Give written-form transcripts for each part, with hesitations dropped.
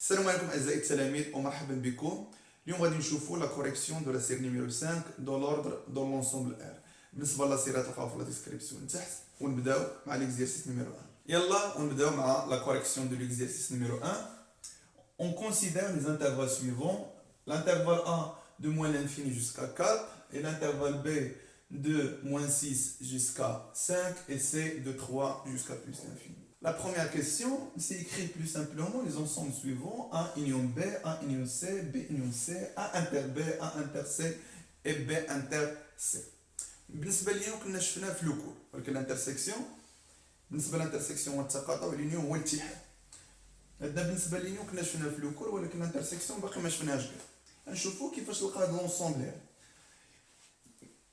السلام عليكم أعزائي التلاميذ ومرحبا بكم. اليوم غادي نشوفوا لا كوريكسيون دو لا سيري نيميرو 5 دو لوردر دو لونسومبل ار. بالنسبه للسيرات تلقاو في لا ديسكريبسيون تحت، ونبداو مع ليكزيرسيس نيميرو 1. يلا ونبداو مع لا كوريكسيون دو ليكزيرسيس نيميرو 1. On considère les intervalles suivants: l'intervalle A de moins l'infini jusqu'à 4, et l'intervalle B de moins 6 jusqu'à 5, et C de 3 jusqu'à plus l'infini. La première question, c'est écrire plus simplement les ensembles suivants: A union B, A union C, B union C, A inter B, A inter C et B inter C. بالنسبة لليوم كنا شفناه في لوكور، ولكن الانترسيكسيون بالنسبة للانترسيكسيون والتقاطع واليونيون هو الاتحاد. هذا بالنسبة لليوم كنا شفناه في لوكور، ولكن الانترسيكسيون باقي ما شفناهاش كاع. نشوفوا كيفاش نلقى هاد لونسومبل هذا.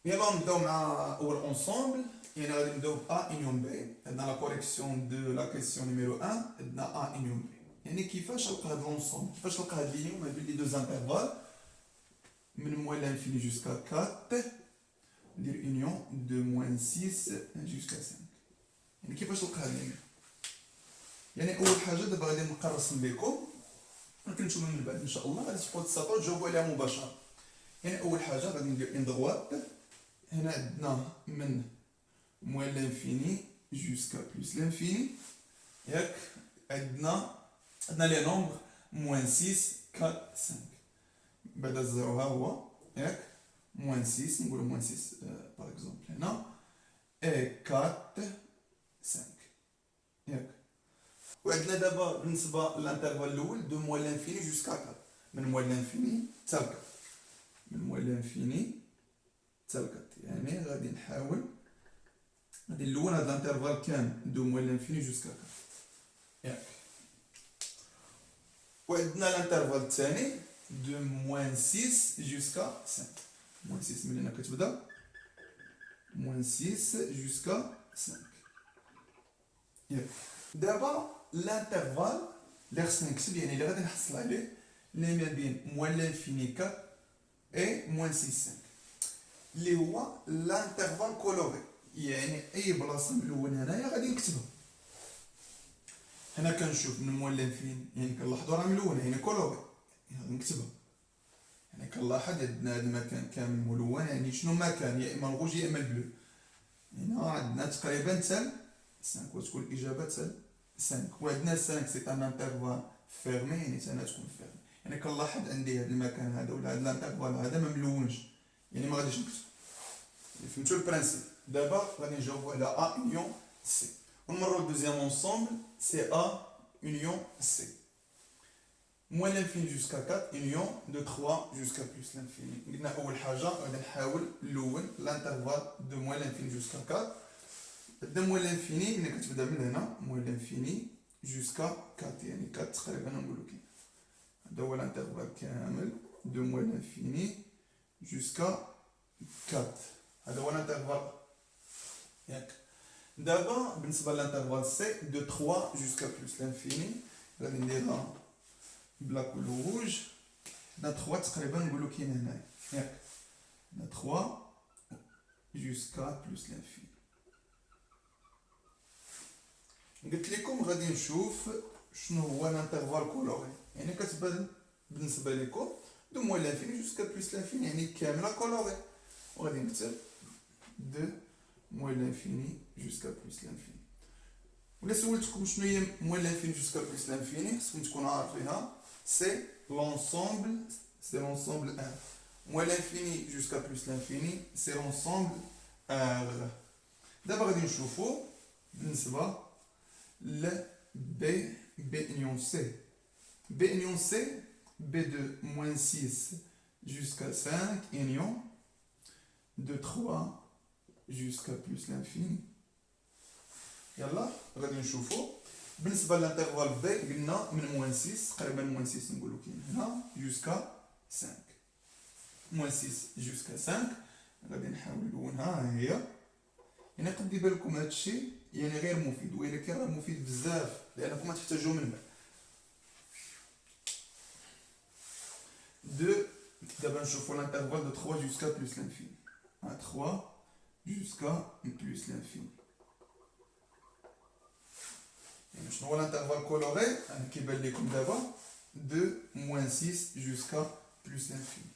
يلا نبداو مع اول اونسومبل، يعني غادي نبداو ب A union B. عندنا لا كوريكسيون دو لا كيسيون نيميرو 1، عندنا A union B. يعني كيفاش نلقى هاد لونسومبل، كيفاش نلقى هاد لينيون ما بين لي دوز انترفال من موان لانفيني جوسكا 4 ندير union de moins 6 jusqu'à 5. يعني كيفاش نلقى هاد لينيون؟ يعني اول حاجه دابا غادي نبقى نرسم لكم، ولكن نتوما من بعد ان شاء الله غادي تبقاو تسطروا تجاوبوا عليها مباشره. يعني اول حاجه غادي ندير ان دغوات. هنا عندنا من موان لانفيني جوسكا بلس لانفيني، ياك عندنا لي نومبر موان 6 4 5. بعد الزيرو ها هو، ياك موان 6 نقولوا موان 6 باغ اكزومبل هنا، اي 4 5، ياك. وعندنا دابا بالنسبه للانترفال الاول دو موان لانفيني جوسكا 4، من موان لانفيني حتى ل 4، من موان لانفيني حتى ل 4. يعني غادي نحاول غادي نلون هاد الانترفال كامل دو موان لانفيني جوسكا 4، ياك. وعندنا الانترفال الثاني دو موان 6 جوسكا 5، موان 6 من هنا كتبدا موان 6 جوسكا 5، ياك. دابا الانترفال اللي خصني نكتب، يعني اللي غادي نحصل عليه، اللي ما بين موان لانفيني 4 اي موان 6 5، اللي هو الانترفال كولوري. يعني اي بلاصه ملون هنايا غادي نكتبها. هنا كنشوف من موان لانفيني، يعني كنلاحظوا راه ملونه، يعني كولوري، يعني غادي نكتبها. يعني كنلاحظ عندنا هذا المكان كامل ملون، يعني شنو ما كان، يا اما الغوج يا اما البلو. هنا عندنا تقريبا حتى 5، وتكون الاجابه حتى 5. وعندنا 5 سي ان انترفال فيرمي، يعني حتى تكون فيرمي. يعني كنلاحظ عندي هذا المكان هذا ولا هذا الانترفال هذا ما ملونش، يعني ما غاديش نكتب. فهمتوا البرانسيب؟ دابا غادي نجاوبوا على ا يونيون سي، ونمروا للدوزيام اونسومبل سي ا يونيون سي. moins l'infini jusqu'à 4 union de 3 jusqu'à plus l'infini. قلنا اول حاجه غادي نحاول نلون الانترفال دو moins l'infini jusqu'à 4. بدا moins l'infini ملي كتبدا من هنا moins l'infini jusqu'à 4، يعني 4 تقريبا نقولوا كي هذا هو الانترفال كامل دو moins l'infini jusqu'à 4. هذا هو الانترفال، ياك. دابا بالنسبه للانترفال سي دو 3 jusqu'à plus l'infini غادي نديرها بلا كولو روج. هنا 3 تقريبا نقولوا كاين هنايا، ياك. هنا 3 جوسكا بلس لانفيني. قلت لكم غادي نشوف شنو هو الانترفال كولوري، يعني كتبان بالنسبه لكم دو موان لانفيني جوسكا بلس لانفيني، يعني كامله كولوري. وغادي نكتب دو موان لانفيني جوسكا بلس لانفيني. ولا سولتكم شنو هي موان لانفيني جوسكا بلس لانفيني، خصكم تكونوا عارفينها. C'est l'ensemble R. Moins l'infini jusqu'à plus l'infini, c'est l'ensemble R. D'abord, on va voir le B union C. B union C, B de moins 6 jusqu'à 5, union de 3 jusqu'à plus l'infini. Yallah, on va voir. بالنسبه للانترفال بي قلنا من موان 6 تقريبا موان 6 نقولوا كاين هنا جوسكا 5، موان 6 جوسكا 5. غادي نحاول نلونها، ها هي. يعني قد يبان لكم هذا الشيء يعني غير مفيد، ولكن راه مفيد بزاف لانكم تحتاجوه من بعد. دابا نشوفوا الانترفال دو 3 جوسكا بلس لانفيني، 3 جوسكا بلس لانفيني. شنو هو الانترفال كولوري؟ انا كيبان لكم دابا de moins 6 jusqu'à plus l'infini.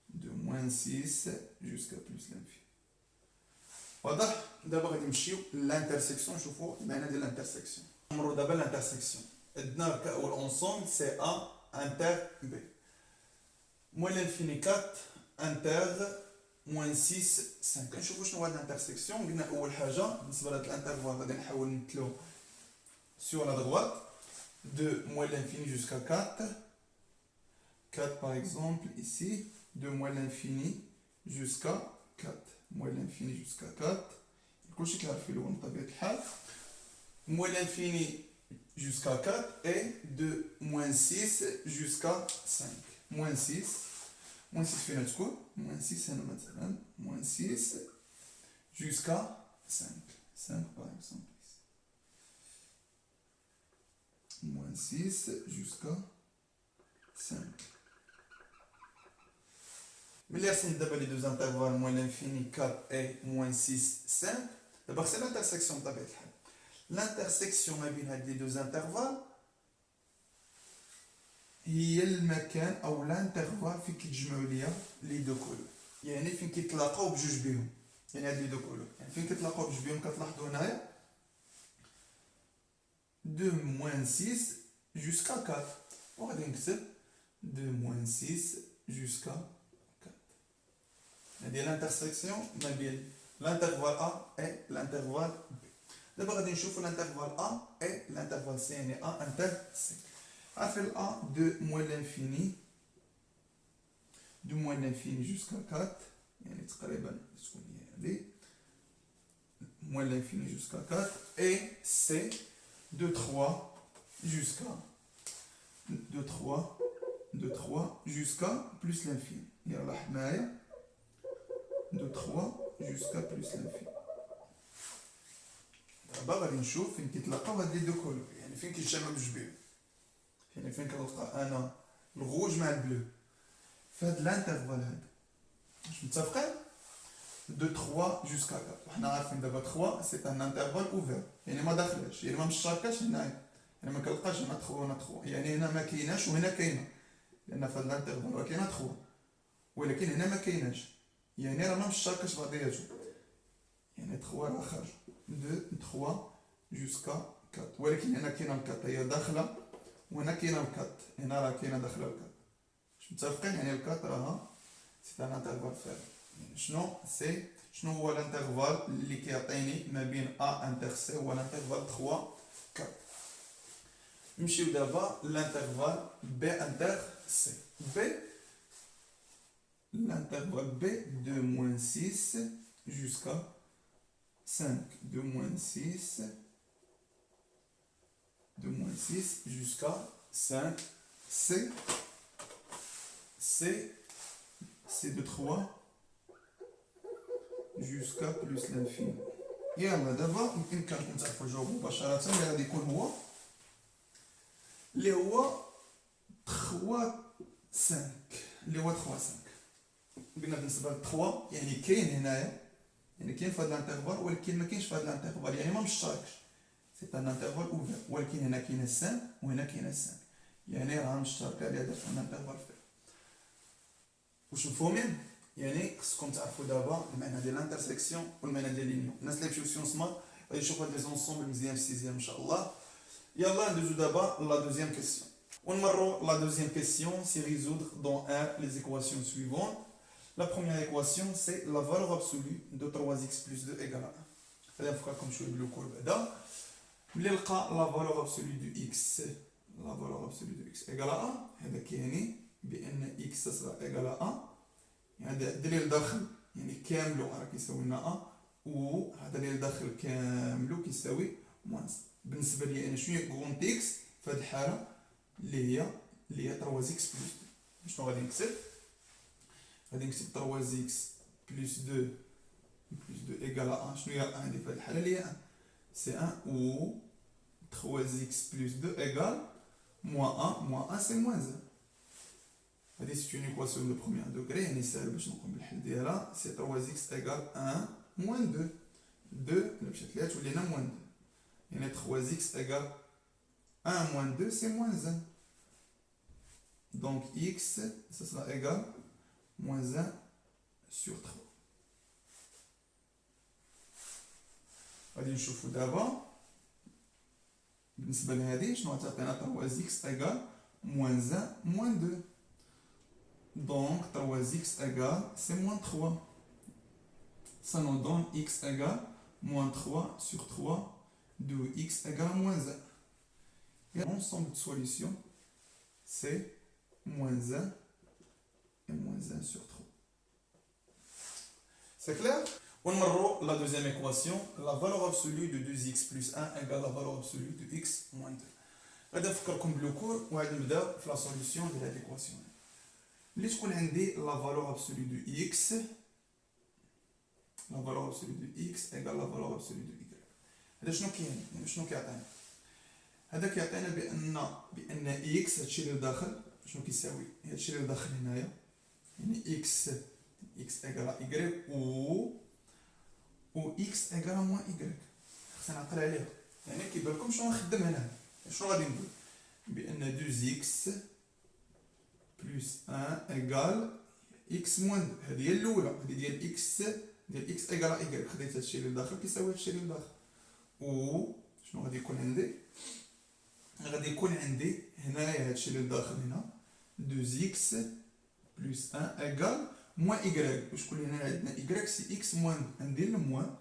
De moins 6 jusqu'à plus l'infini. واضح دابا غادي نمشيو للانترسيكسيون نشوفوا المعنى ديال الانترسيكسيون نمروا دابا للانترسيكسيون عندنا كاول اونسومبل سي ا انتر بي موان لانفيني 4 انتر موان 6 5 كنشوفوا شنو هو الانترسيكسيون قلنا اول حاجه بالنسبه لهاد الانترفال غادي نحاول نمثلو sur la droite de moins l'infini jusqu'à 4 4 par exemple ici de moins l'infini jusqu'à 4 moins l'infini jusqu'à 4 كلشي كيعرف فيه الاول بطبيعه الحال moins l'infini jusqu'à 4 et de moins 6 jusqu'à 5 moins 6 moins 6 فين تكون moins 6 هنا مثلا moins 6 jusqu'à 5 5 par exemple moins 6 jusqu'à 5 ملي رسمت دابا لي دوز انترفال موان لانفيني 4 اي موان 6 5 دابا خصنا الانترسيكسيون بطبيعه الحال الانترسيكسيون ما بين هاد لي دوز انترفال هي المكان او الانترفال فين كيتجمعوا ليا لي دو كولو يعني فين كيتلاقاو بجوج بيهم يعني هاد لي دو كولو يعني فين كيتلاقاو بجوج بيهم كتلاحظوا هنايا de moins 6 jusqu'à 4 وغادي نكتب de moins 6 jusqu'à 4 هذه l'intersection ما بين l'intervalle A et l'intervalle B دابا غادي نشوفوا l'intervalle A et l'intervalle C يعني A inter C عارفين A de moins l'infini jusqu'à 4 يعني تقريبا تكون هي هذه moins l'infini jusqu'à 4 et C de 3 jusqu'à de 3 jusqu'à plus l'infini يلا لاحظ معايا de 3 jusqu'à plus l'infini دابا غادي نشوف فين كيتلاقاو هاد لي دو كولور يعني فين كيتجمعوا بجوج بيهم يعني فين كنلقى انا الغوج مع البلو فهاد الانترفال هذا واش متفقين de 3 jusqu'à 4 وحنا عارفين دابا 3 سي ان انترفال اوفير يعني ما داخلاش يعني ما مشاركاش هنايا يعني ما كنلقاش هنا 3 يعني هنا ما كايناش وهنا كاينه لان في هاد الانترفال راه كاينه 3 ولكن هنا ما كايناش يعني راه ما مشاركاش بعضياتهم يعني 3 راه خارج de 3 jusqu'à 4 ولكن هنا كاينه الكات هي داخله وهنا كاينه الكات هنا راه كاينه داخله الكات واش متفقين يعني الكات راها سي ان انترفال فارغ شنو هو الانترفال اللي كيعطيني ما بين ا انتر سي هو الانترفال 3 4 نمشيو دابا للانترفال بي انتر سي بي l'intervalle B de moins 6 jusqu'à 5 de moins 6 jusqu'à 5 c'est de 3 jusqu'à plus l'infini يلا دابا يمكنكم تعرفوا الجواب مباشرة اللي غادي يكون هو اللي هو 3 5 اللي هو 3 5 قلنا بالنسبه ل 3 يعني كاين هنايا يعني كاين في هذا الانترفال ولكن ما كاينش في هذا الانترفال يعني ما مشتركش سي ان انترفال اوفير ولكن هنا كاينه 5 وهنا كاينه 5 يعني راه مشتركه لهذا في ان انترفال فيه واش مفهومين يعني خصكم تعرفوا دابا المعنى ديال الانترسيكسيون والمعنى ديال لينيون الناس اللي مشيو سيونس مات غادي يشوفوا هاد لي زونسومبل مزيان في السيزيام ان شاء الله يلا ندوزو دابا لا دوزيام كيسيون ونمروا la deuxième question c'est résoudre dans R les équations suivantes. La première équation c'est la valeur absolue de 3x plus 2 égale à 1. غادي نفكركم شويه بالكور بعدا ملي نلقى la valeur absolue de x la valeur absolue de x égale à 1 هذا كيعني بان x تصغر égale à 1 يعني هذا الدليل داخل يعني كاملو راه كيساوي لنا 1 وهذا اللي داخل كاملو كيساوي موان بالنسبه لي انا شنو هي كونت اكس في هذه الحاله اللي هي 3 اكس بلس 2 شنو غادي نكتب 3 اكس بلس 2 ايكال 1 شنو هي 1 اللي في هذه الحاله اللي هي 1 سي 1 و 3 اكس بلس 2 ايكال موان 1 سي موان 1 هذه سي اون ايكواسيون دو بروميير دوغري يعني ساهل باش نقوم بالحل ديالها سي 3 اكس ايكال 1 موان 2 2 اللي مشات ليها تولي لنا موان 2 يعني 3 اكس ايكال 1 moins 2 c'est moins 1 Donc x, ça sera égal moins 1 sur 3. غادي نشوفو دابا بالنسبة لهادي شنو غتعطينا 3x égal moins 1 moins 2. Donc 3x égale c'est moins 3. Ça nous donne x égale moins 3 sur 3 de x égale moins 1. Et l'ensemble de solutions c'est moins 1 et moins 1 sur 3. C'est clair? On va la deuxième équation, la valeur absolue de 2x plus 1 égale la valeur absolue de x moins 2. غادي نفكركم بالكور وغادي نبداو في لا سوليسيون ديال هاد ليكواسيون. اللي تكون عندي لا فالور ابسولو دو x، لا فالور ابسولو دو x ايغال لا فالور ابسولو دو y. هذا شنو كاين؟ يعني شنو كيعطينا؟ هذا كيعطينا بان x هادشي اللي داخل شنو كيساوي؟ هادشي اللي داخل هنايا يعني x ايغال y و x ايغال موان y. خصنا نعقل عليها. يعني كيبان لكم شنو نخدم هنا. شنو غادي نقول؟ بان 2x بلس 1 ايغال x موان 2. هذه هي الاولى، هذه ديال x ديال x ايغال y. خديت هادشي اللي داخل كيساوي هادشي اللي داخل. و شنو غادي يكون عندي؟ غادي يكون عندي هنايا هادشي اللي داخل هنا 2x بلس 1 ايغال موان y. وشكون هنا عندنا y سي x موان 2. ندير الموان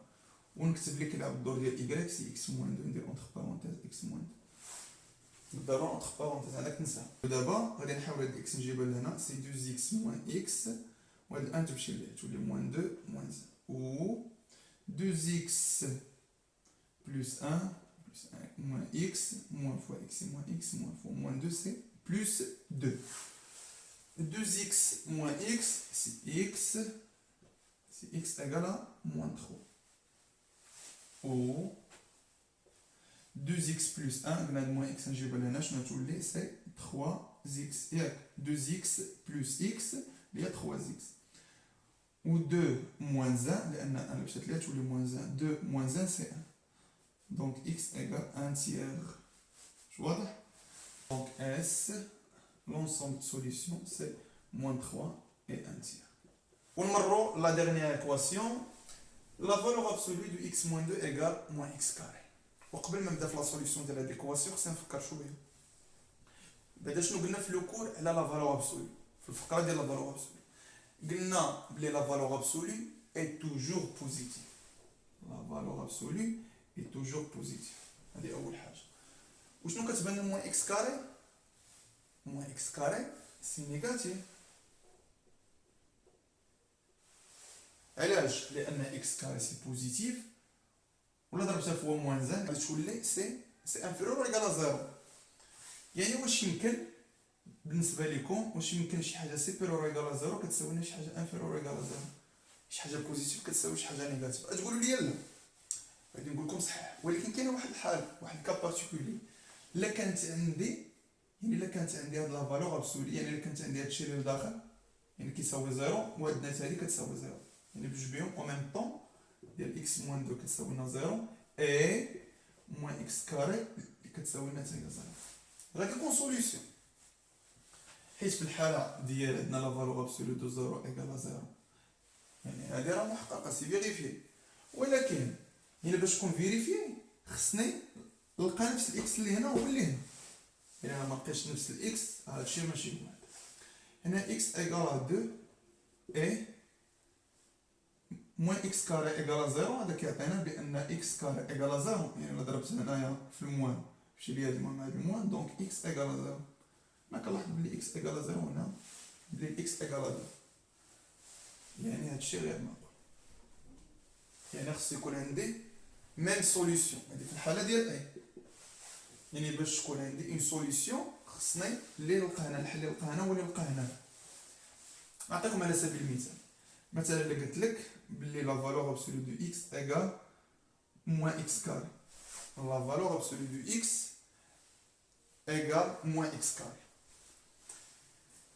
ونكتب لي كيلعب الدور ديال y سي x موان 2. ندير اونتر بارونتيز x موان 2. نديرو اونتر بارونتيز هذاك ننسى. ودابا غادي نحاول هاد اكس نجيبها لهنا سي 2x موان x وهاد الان تمشي ليه تولي موان 2 موان 1 و 2x بلس 1 بلس 1 moins x moins fois x c'est moins x moins fois moins 2 c'est plus 2. 2x moins x c'est x égale à moins 3. Ou 2x plus 1 قلنا moins x نجيبها لهنا شنو تولي c'est 3x ياك 2x plus x اللي هي 3x و 2 moins 1 لان انا مشات ليها تولي moins 1 2 moins 1 c'est 1. Donc x égale 1 tiers. Je vois? Donc S, l'ensemble de solutions, c'est moins 3 et 1 tiers. On va la dernière équation. La valeur absolue de x moins 2 égale moins x carré. وقبل ما نبدا في لا سوليسيون ديال هاد ليكواسيون خصنا نفكر شويه. بعدا شنو قلنا في لو كور على لا فالور ابسولو في الفقره ديال لا فالور ابسولو؟ قلنا بلي لا فالور ابسولو اي توجور بوزيتيف. لا فالور ابسولو est toujours positif. هذه أول حاجة. وشنو كتبان لنا موان إكس كاري؟ موان إكس كاري سي نيجاتيف. علاش؟ لأن إكس كاري سي بوزيتيف ولا ضربتها في موان زان غادي تولي سي انفيرور ولا إيكال زيرو. يعني واش يمكن بالنسبة لكم واش يمكن شي حاجة سيبيرور ولا إيكال زيرو كتساوي لنا شي حاجة انفيرور ولا إيكال زيرو؟ شي حاجة بوزيتيف كتساوي شي حاجة نيجاتيف. تقولوا لي لا. غادي نقول لكم صح، ولكن كاينه واحد الحال واحد الكا بارتيكولي. الا كانت عندي هاد لا فالور ابسولي، يعني الا كانت عندي هادشي اللي داخل يعني كيساوي زيرو وهاد النات هادي كتساوي زيرو، يعني بجوج بيهم او ميم طون ديال اكس موان 2 كتساوي لنا زيرو اي موان اكس كاري اللي كتساوي لنا حتى هي زيرو. غادي يكون سوليوشن، حيت في الحاله ديال عندنا لا فالور ابسولي دو زيرو ايكال زيرو، يعني هادي راه محققه سي فيريفي. ولكن يعني باش تكون فيريفي خصني نلقى نفس الاكس اللي هنا هو اللي هنا. يعني انا ما لقيتش نفس الاكس هادشي ماشي هو هنا. اكس ايكال 2 اي موان اكس كاري ايكال زيرو. هذا كيعطينا بان اكس كاري ايكال زيرو، يعني الا ضربت هنايا في الموان مشي ليا هاد الموان مع هاد الموان دونك اكس ايكال زيرو. ما كنلاحظ بلي اكس ايكال زيرو هنا بلي اكس ايكال 2، يعني هادشي غير معقول. يعني خص يكون عندي ميم سوليسيون. هذه في الحاله ديال اي، يعني باش تكون عندي اون سوليسيون خصني اللي نلقى هنا الحل اللي نلقى هنا هو اللي نلقى هنا. نعطيكم على سبيل المثال، مثلا اللي قلت لك باللي لا فالور ابسولو دو اكس ايغال موان اكس كاري، لا فالور ابسولو دو اكس ايغال موان اكس كاري.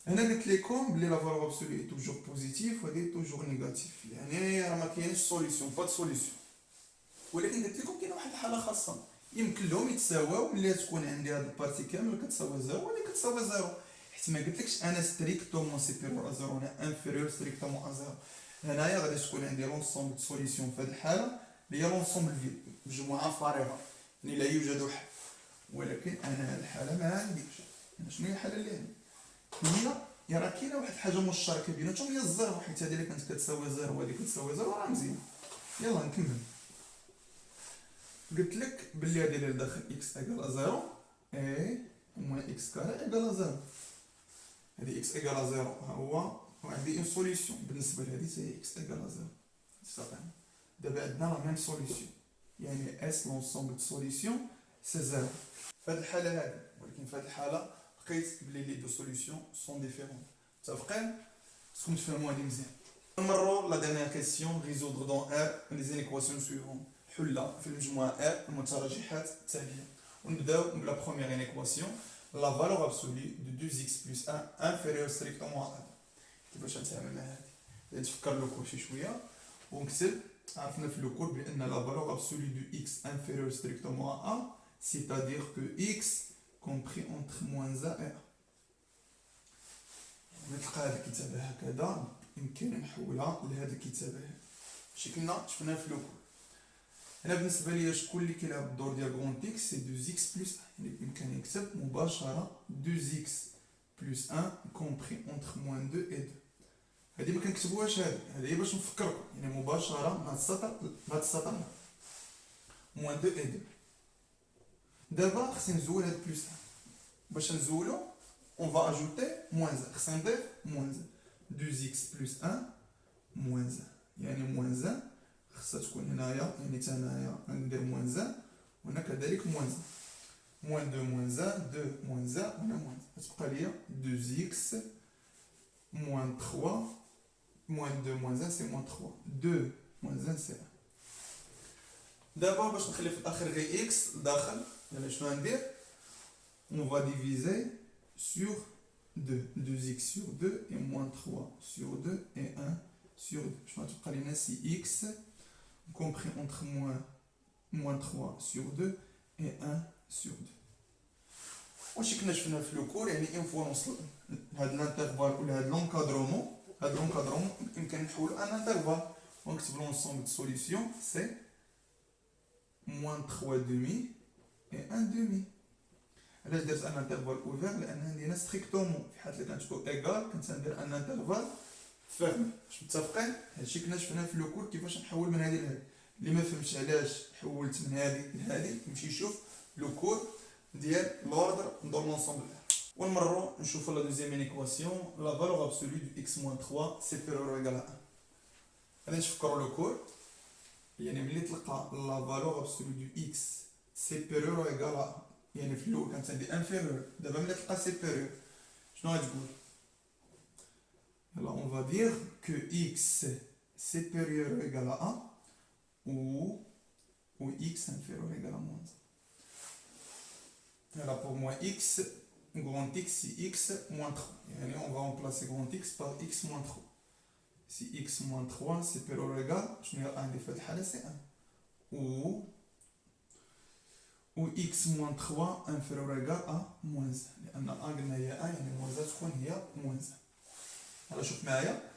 هنا قلت لكم بلي لا فالور ابسولو اي توجور بوزيتيف وهذه توجور نيجاتيف، يعني راه ما كاينش سوليسيون با دو سوليسيون. ولكن قلت لكم كاينه واحد الحاله خاصه يمكن لهم يتساواو ملي تكون عندي هاد البارتي كامله كتساوي زيرو ولا كتساوي زيرو، حيت ما قلتلكش انا ستريكتومون سيبيريور ا زيرو انا انفيريور ستريكتومون ا زيرو. هنايا غادي تكون عندي لونسومبل دو سوليسيون في هذه الحاله اللي هي لونسومبل فيد مجموعه فارغه يعني لا يوجد حل. ولكن انا هذه الحاله ما عنديش. شنو هي الحاله اللي عندي؟ هي راه كاينه واحد الحاجه مشتركه بيناتهم هي الزيرو، حيت هذه اللي كانت كتساوي زيرو وهذه كتساوي زيرو راه مزيان. يلا نكمل. قلت لك باللي هذه اللي داخل اكس ايكال زيرو اي موان اكس كاري ايكال زيرو. هذه اكس ايكال زيرو ها هو وعندي اون سوليسيون بالنسبه لهذه هي اكس ايكال زيرو. صافي دابا عندنا لا ميم سوليسيون يعني اس لونسومبل دو سوليسيون سي زيرو في هذه الحاله هذه. ولكن في هذه الحاله لقيت بلي لي دو سوليسيون سون ديفيرون. متفقين؟ خصكم تفهموا هذه مزيان. نمروا لا ديرنيير كيسيون ريزودر دون ار لي زينيكواسيون سويفون. حل في المجموعه ار المترجحات التاليه. ونبداو بلا بروميير انيكواسيون لا فالور ابسولي دو 2x بلس 1 انفيريور ستريكتومون ا 1. كيفاش نتعامل مع هذه؟ نتفكر لو كور شي شويه ونكتب. عرفنا في لو كور بان لا فالور ابسولي دو x انفيريور ستريكتومون ا 1 c'est-à-dire que x compris entre moins 1 et 1. نلقى هذه الكتابه هكذا يمكن نحولها لهذه الكتابه هذه. شي كنا شفناها في لو كور. هنا بالنسبه لي شكون اللي كيلعب الدور ديال غونت اكس سي 2x بلس 1 يعني بامكاني نكتب مباشره 2x بلس 1 كومبري اونتر موان 2 و 2. هذه ما كنكتبوهاش هذه هي باش نفكركم يعني مباشره مع السطر مع السطر موان 2 و 2. دابا خصني نزول هاد بلس 1 باش نزولو on va ajouter moins 1 خصني نضيف moins 2x plus 1 moins 1 يعني moins 1 خصها تكون هنايا يعني حتى هنايا غندير moins 1 وهنا كذلك moins 1 moins 2 moins 1 2 moins 1 وهنا moins 1 غتبقى ليا 2x moins 3 moins 2 moins 1 c'est moins 3 2 moins 1 c'est 1. دابا باش نخلي في الاخر غير x داخل يعني شنو غندير on va diviser sur 2 2x sur 2 et moins 3 sur 2 et 1 sur 2. Je vais te parler si x compris entre moins 3 sur 2 et 1 sur 2. واش كنا شفنا في لو كور يعني اون فوا نوصل لهاد الانترفال ولا هاد لونكادرومون يمكن نحولو ان انترفال ونكتب لونسومبل دو سوليسيون سي moins 3 demi et 1 demi. علاش درت ان انترفال اوفير؟ لان عندنا ستريكتومون في حالة اللي كنتكون ايكال كنت ندير ان انترفال فيرمي. واش متفقين؟ هادشي كنا شفناه في لو كور كيفاش نحول من هذه لهذه. اللي ما فهمش علاش حولت من هذه لهذه يمشي يشوف لو كور ديال لوردر دون لونسومبل. ونمروا نشوفوا لا دوزيام انيكواسيون لا فالور ابسولو دو x موان 3 سيبيريور ايكال 1. غادي نفكروا لو كور يعني ملي تلقى لا فالور ابسولو دو x سيبيريور ايكال 1 يعني في الاول كانت عندي انفيريور دابا ملي تلقى سيبيريور شنو غتقول؟ يلا اون فا دير كو x سيبيريور ايكال 1 ou x inférieur ou égal à moins 1. Alors pour moi x, grand x, si x moins 3. Et on va remplacer grand x par x moins 3. Si x moins 3 c'est supérieur ou égal, je n'ai un des faits de c'est 1. Ou x moins 3 inférieur ou égal à moins 1. لأن قلنا هي 1 يعني moins 1 تكون هي moins 1. Alors شوف معايا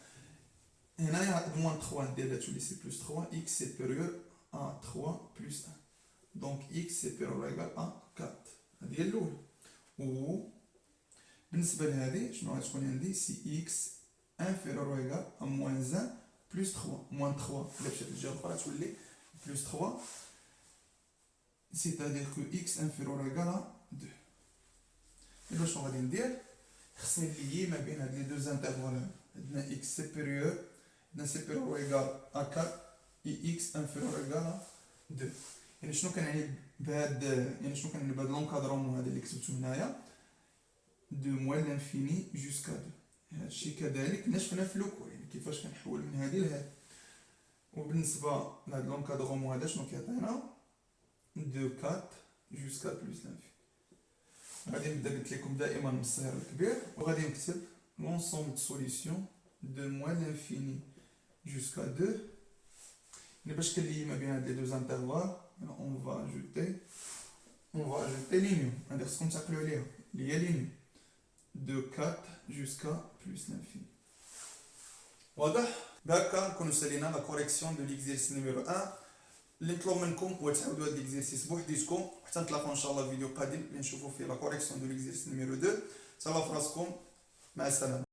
هنايا moins 3 ندير تولي سي بلس 3 x supérieur à 3 plus 1. Donc x supérieur ou égal à 4. هذه هي الأولى. و بالنسبة لهذه شنو غتكون عندي سي x inférieur ou égal à moins 1 plus 3. moins 3 إلا مشات للجهة الأخرى تولي plus 3. C'est-à-dire que x inférieur ou égal à 2. إلا شنو غادي ندير؟ خصني نليي ما بين هاد لي دوز انترفال. عندنا x supérieur عندنا supérieur ou égal à 4 et x inférieur ou égal à 2. يعني شنو كنعني بهاد يعني شنو كنعني بهاد لونكادرومون هذا اللي كتبتو هنايا دو موان لانفيني جوسكا 2. هادشي كذلك كنا شفنا في لوكور يعني كيفاش كنحول من هذه لهذه. وبالنسبه لهاد لونكادرومون هذا شنو كيعطينا دو 4 جوسكا بلس لانفيني. غادي نبدا قلت لكم دائما من الصغير للكبير وغادي نكتب لونسومبل دو سوليسيون دو موان لانفيني جوسكا 2. يعني باش كنلي ما بين هاد لي دوز انترفال on va ajouter l'union. غادي خصكم تعقلوا عليها اللي هي l'union. de 4 jusqu'à plus l'infini. واضح؟ بهكا نكونوا سالينا لا كوريكسيون دو ليكزيرسيس نيميرو 1. اللي نطلب منكم هو تعاودوا هاد ليكزيرسيس بوحديتكم حتى نتلاقاو ان شاء الله في فيديو قادم اللي نشوفوا فيه لا كوريكسيون دو ليكزيرسيس نيميرو 2. تهلاو في راسكم، مع السلامه.